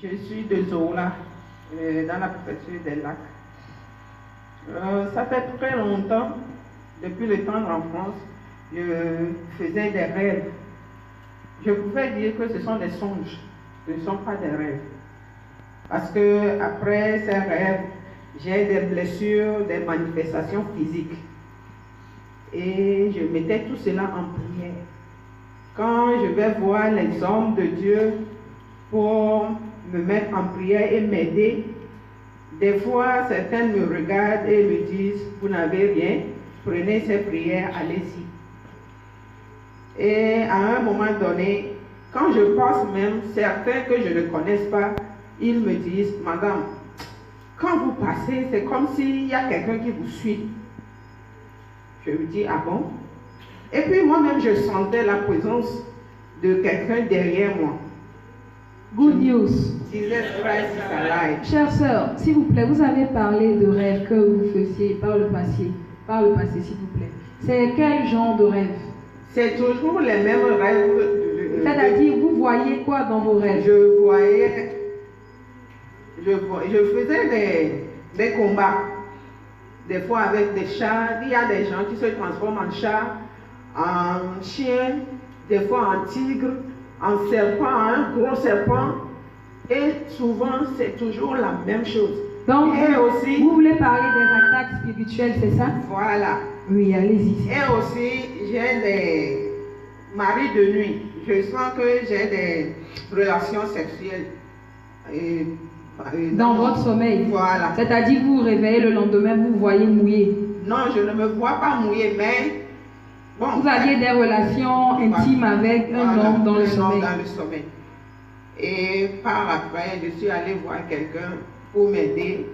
Je suis de Zola, dans la préfecture des Lacs. Ça fait très longtemps, depuis le temps d'enfance, je faisais des rêves. Je pouvais dire que ce sont des songes, ce ne sont pas des rêves. Parce que après ces rêves, j'ai des blessures, des manifestations physiques. Et je mettais tout cela en prière. Quand je vais voir les hommes de Dieu pour me mettre en prière et m'aider, des fois certains me regardent et me disent, vous n'avez rien, prenez ces prières, allez-y. Et à un moment donné, quand je passe même, certains que je ne connaisse pas, ils me disent, madame, quand vous passez, c'est comme s'il y a quelqu'un qui vous suit. Je lui dis, ah bon? Et puis moi-même, je sentais la présence de quelqu'un derrière moi. Good news. Jesus Christ is alive. Chère sœur, s'il vous plaît, vous avez parlé de rêves que vous faisiez par le passé, s'il vous plaît. C'est quel genre de rêve? C'est toujours les mêmes rêves. C'est-à-dire, vous voyez quoi dans vos rêves? Je faisais des combats, des fois avec des chats. Il y a des gens qui se transforment en chat, en chien, des fois en tigre, en serpent, un gros serpent. Et souvent, c'est toujours la même chose. Donc, et aussi, vous voulez parler des attaques spirituelles, c'est ça? Voilà. Oui, allez-y. Et aussi, j'ai des maris de nuit. Je sens que j'ai des relations sexuelles. Dans votre sommeil? Voilà. C'est-à-dire, vous vous réveillez le lendemain, vous vous voyez mouillé? Non, je ne me vois pas mouillé, mais... Bon, vous aviez des relations intimes avec un homme dans le sommeil? Dans le sommeil. Et par après, je suis allée voir quelqu'un pour m'aider.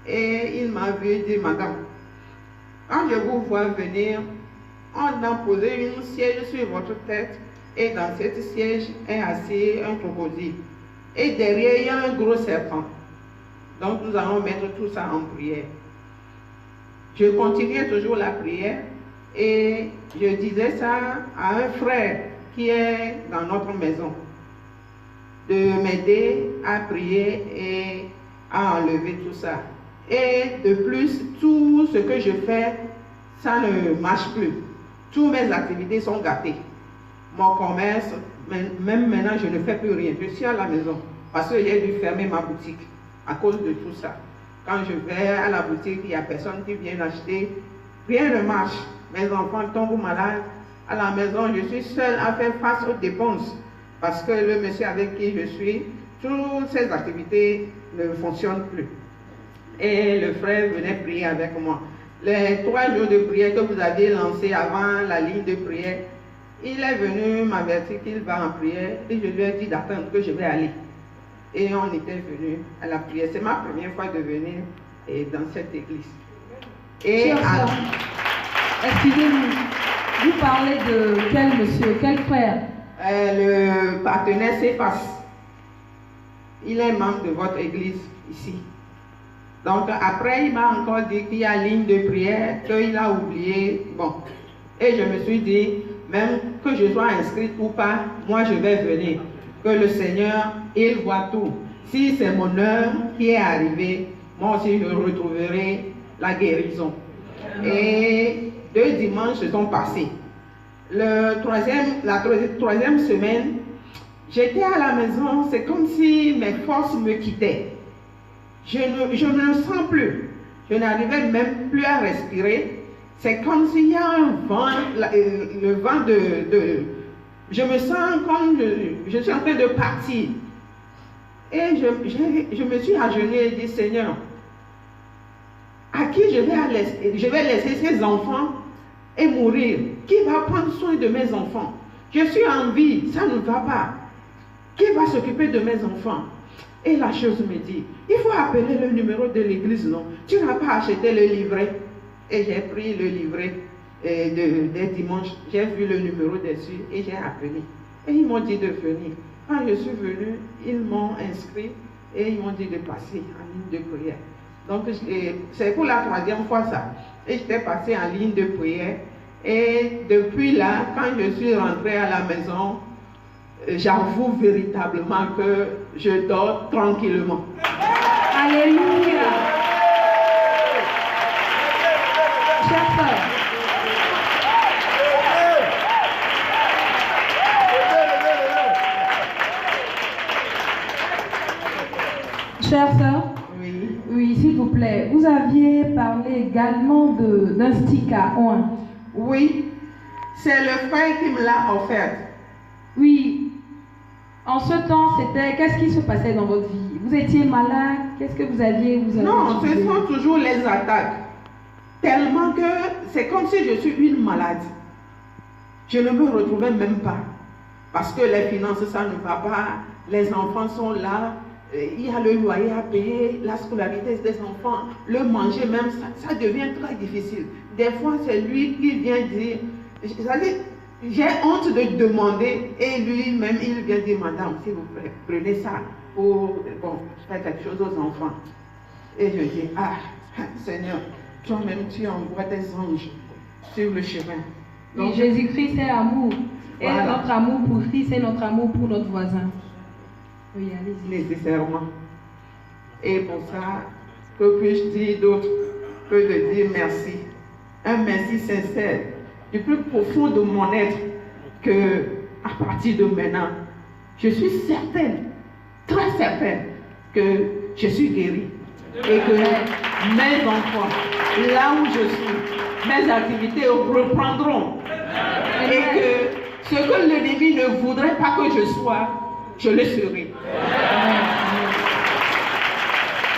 Et il m'a vu dire, madame, quand je vous vois venir, on a posé une siège sur votre tête. Et dans cette siège est assis un crocodile. Et derrière, il y a un gros serpent. Donc nous allons mettre tout ça en prière. Je continuais toujours la prière. Et je disais ça à un frère qui est dans notre maison, de m'aider à prier et à enlever tout ça. Et de plus, tout ce que je fais, ça ne marche plus. Toutes mes activités sont gâtées. Mon commerce, même maintenant, je ne fais plus rien. Je suis à la maison parce que j'ai dû fermer ma boutique à cause de tout ça. Quand je vais à la boutique, il n'y a personne qui vient acheter. Rien ne marche. Mes enfants tombent malades. À la maison, je suis seule à faire face aux dépenses. Parce que le monsieur avec qui je suis, toutes ces activités ne fonctionnent plus. Et le frère venait prier avec moi. Les 3 jours de prière que vous aviez lancés avant la ligne de prière, il est venu m'avertir qu'il va en prière et je lui ai dit d'attendre que je vais aller. Et on était venu à la prière. C'est ma première fois de venir dans cette église. Et excusez-moi, vous parlez de quel monsieur, quel frère? Le partenaire s'efface. Il est membre de votre église ici. Donc après, il m'a encore dit qu'il y a ligne de prière, qu'il a oublié. Bon. Et je me suis dit, même que je sois inscrite ou pas, moi je vais venir. Que le Seigneur, il voit tout. Si c'est mon heure qui est arrivée, moi aussi je retrouverai la guérison. Et 2 dimanches se sont passés. La troisième semaine, j'étais à la maison, c'est comme si mes forces me quittaient. Je ne le sens plus. Je n'arrivais même plus à respirer. C'est comme s'il y a un vent, le vent je me sens comme je suis en train de partir. Et je me suis agenouillée et dit, Seigneur, à qui je vais laisser ces enfants et mourir? Qui va prendre soin de mes enfants? Je suis en vie, ça ne va pas. Qui va s'occuper de mes enfants? Et la chose me dit, il faut appeler le numéro de l'église, non? Tu n'as pas acheté le livret? Et j'ai pris le livret des dimanches, j'ai vu le numéro dessus et j'ai appelé. Et ils m'ont dit de venir. Quand je suis venue, ils m'ont inscrit et ils m'ont dit de passer en ligne de prière. Donc c'est pour la 3e fois ça. Et j'étais passée en ligne de prière. Et depuis là, quand je suis rentrée à la maison, j'avoue véritablement que je dors tranquillement. Alléluia. Chère sœur, chère sœur, Oui. oui, s'il vous plaît, vous aviez parlé également d'un stick à oin. Oui, c'est le frère qui me l'a offert. Oui, en ce temps, qu'est-ce qui se passait dans votre vie? Vous étiez malade? Qu'est-ce que vous aviez Non, ce utilisé? sont toujours les attaques. Tellement que c'est comme si je suis une malade. Je ne me retrouvais même pas. Parce que les finances, ça ne va pas. Les enfants sont là. Il y a le loyer à payer, la scolarité des enfants, le manger même, ça devient très difficile. Des fois, c'est lui qui vient dire, j'ai honte de demander, et lui-même, il vient dire, madame, s'il vous plaît, prenez ça pour faire quelque chose aux enfants. Et je dis, ah, Seigneur, toi-même, tu envoies des anges sur le chemin. Oui, Jésus-Christ, c'est amour. Et Voilà. notre amour pour Christ, c'est notre amour pour notre voisin. Oui, allez-y. Nécessairement. Et pour ça, que puis-je dire d'autre que de dire merci. Un merci sincère, du plus profond de mon être, que à partir de maintenant, je suis certaine, très certaine, que je suis guérie. Et que mes enfants, là où je suis, mes activités reprendront. Et que ce que l'ennemi ne voudrait pas que je sois, je le serai.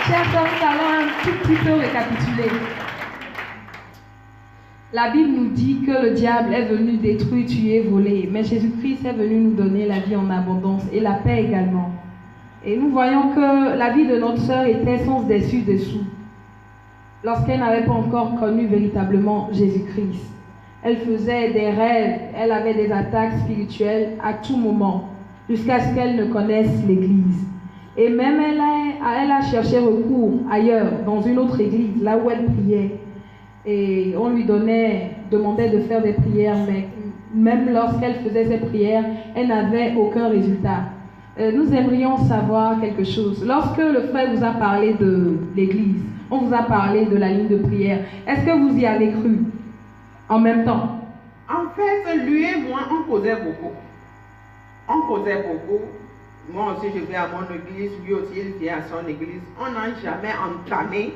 Chers sœurs, nous allons un tout petit peu récapituler. La Bible nous dit que le diable est venu détruire, tuer, voler, mais Jésus-Christ est venu nous donner la vie en abondance et la paix également. Et nous voyons que la vie de notre sœur était sans dessus-dessous lorsqu'elle n'avait pas encore connu véritablement Jésus-Christ. Elle faisait des rêves, elle avait des attaques spirituelles à tout moment, jusqu'à ce qu'elle ne connaisse l'Église. Et même elle a cherché recours ailleurs, dans une autre église, là où elle priait. Et on lui demandait de faire des prières, mais même lorsqu'elle faisait ses prières, elle n'avait aucun résultat. Nous aimerions savoir quelque chose. Lorsque le frère vous a parlé de l'église, on vous a parlé de la ligne de prière, est-ce que vous y avez cru en même temps? En fait, lui et moi, on causait beaucoup. On causait beaucoup. Moi aussi, je vais à mon église, lui aussi, il vient à son église. On n'a jamais entamé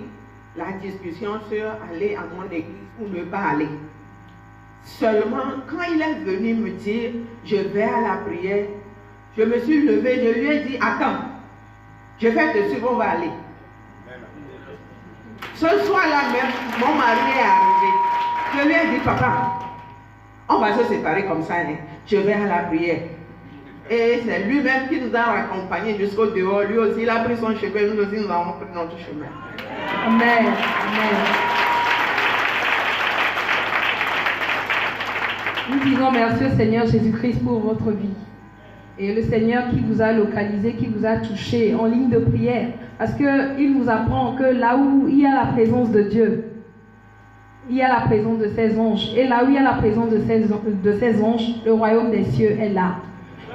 la discussion sur aller à mon église ou ne pas aller. Seulement, quand il est venu me dire, je vais à la prière, je me suis levée, je lui ai dit, attends, je vais te suivre, on va aller. Ce soir-là même, mon mari est arrivé. Je lui ai dit, papa, on va se séparer comme ça, hein. Je vais à la prière. Et c'est lui-même qui nous a accompagnés jusqu'au dehors. Lui aussi, il a pris son chemin, nous aussi, nous avons pris notre chemin. Amen. Amen. Nous disons merci au Seigneur Jésus-Christ pour votre vie. Et le Seigneur qui vous a localisé, qui vous a touché en ligne de prière. Parce qu'il nous apprend que là où il y a la présence de Dieu, il y a la présence de ses anges. Et là où il y a la présence de ses anges, le royaume des cieux est là.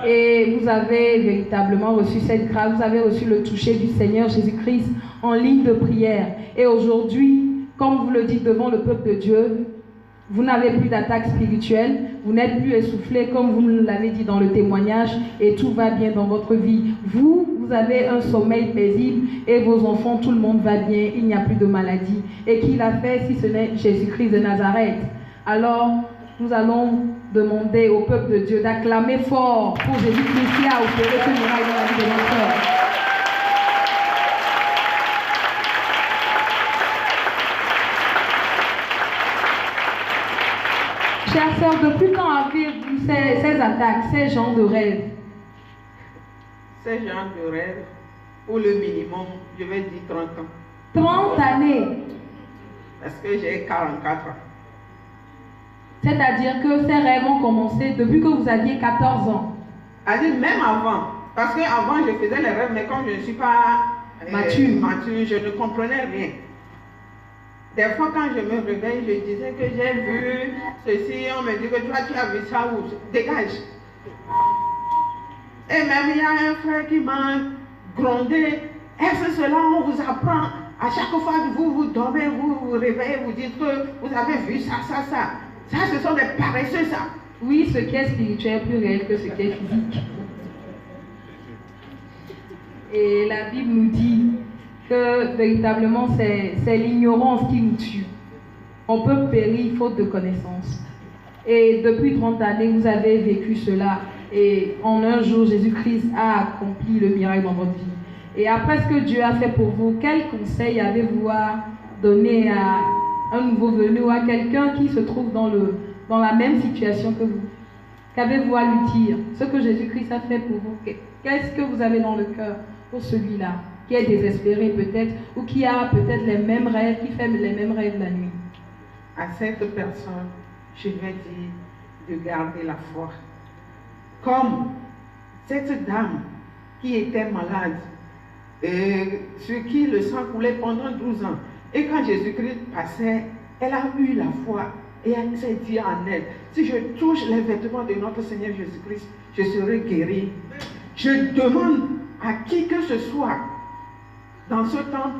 Et vous avez véritablement reçu cette grâce, vous avez reçu le toucher du Seigneur Jésus-Christ en ligne de prière. Et aujourd'hui, comme vous le dites devant le peuple de Dieu, vous n'avez plus d'attaque spirituelle, vous n'êtes plus essoufflé comme vous l'avez dit dans le témoignage et tout va bien dans votre vie. Vous avez un sommeil paisible et vos enfants, tout le monde va bien, il n'y a plus de maladie. Et qui l'a fait si ce n'est Jésus-Christ de Nazareth? Alors, nous allons demander au peuple de Dieu d'acclamer fort pour Jésus-Christ qui a opéré ce miracle dans la vie de notre sœur. Chère sœur, depuis quand avez-vous ces attaques, ces genres de rêves? Ces genres de rêves, pour le minimum, je vais dire 30 ans. 30 années. Parce que j'ai 44 ans. C'est-à-dire que ces rêves ont commencé depuis que vous aviez 14 ans. C'est-à-dire même avant. Parce qu'avant, je faisais les rêves, mais comme je ne suis pas mature, je ne comprenais rien. Des fois, quand je me réveille, je disais que j'ai vu ceci, on me dit que toi, tu as vu ça, ou dégage. Et même il y a un frère qui m'a grondé. Est-ce que cela on vous apprend? À chaque fois que vous dormez, vous vous réveillez, vous dites que vous avez vu ça. Ça, ce sont des paresseux, ça. Oui, ce qui est spirituel est plus réel que ce qui est physique. Et la Bible nous dit que véritablement c'est l'ignorance qui nous tue. On peut périr faute de connaissance. Et depuis 30 années, vous avez vécu cela. Et en un jour, Jésus-Christ a accompli le miracle dans votre vie. Et après ce que Dieu a fait pour vous, quel conseil avez-vous à donner à un nouveau venu ou à quelqu'un qui se trouve dans la même situation que vous? Qu'avez-vous à lui dire? Ce que Jésus-Christ a fait pour vous, qu'est-ce que vous avez dans le cœur pour celui-là, qui est désespéré peut-être, ou qui a peut-être les mêmes rêves, qui fait les mêmes rêves la nuit? À cette personne, je vais dire de garder la foi. Comme cette dame qui était malade, sur qui le sang coulait pendant 12 ans. Et quand Jésus-Christ passait, elle a eu la foi. Et elle s'est dit en elle, si je touche les vêtements de notre Seigneur Jésus-Christ, je serai guéri. Je demande à qui que ce soit dans ce temps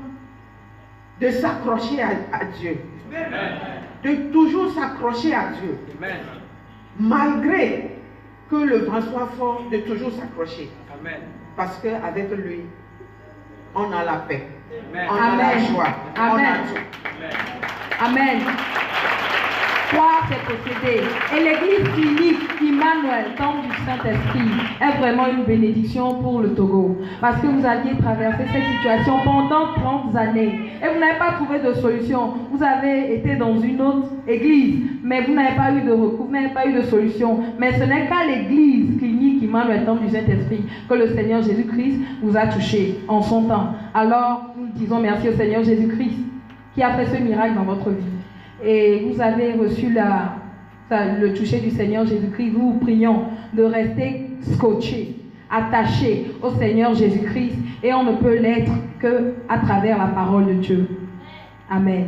de s'accrocher à Dieu. De toujours s'accrocher à Dieu. Malgré que le vent soit fort, de toujours s'accrocher. Parce qu'avec lui, on a la paix. On a la joie. Amen. On a tout. Amen. Croire, c'est posséder. Et l'église clinique Emmanuel, Temple du Saint-Esprit, est vraiment une bénédiction pour le Togo. Parce que vous aviez traversé cette situation pendant 30 années. Et vous n'avez pas trouvé de solution. Vous avez été dans une autre église, mais vous n'avez pas eu de recours, vous n'avez pas eu de solution. Mais ce n'est qu'à l'église clinique Emmanuel, Temple du Saint-Esprit, que le Seigneur Jésus-Christ vous a touché en son temps. Alors, nous disons merci au Seigneur Jésus-Christ qui a fait ce miracle dans votre vie. Et vous avez reçu le toucher du Seigneur Jésus-Christ. Nous vous prions de rester scotché, attaché au Seigneur Jésus-Christ. Et on ne peut l'être qu'à travers la parole de Dieu. Amen.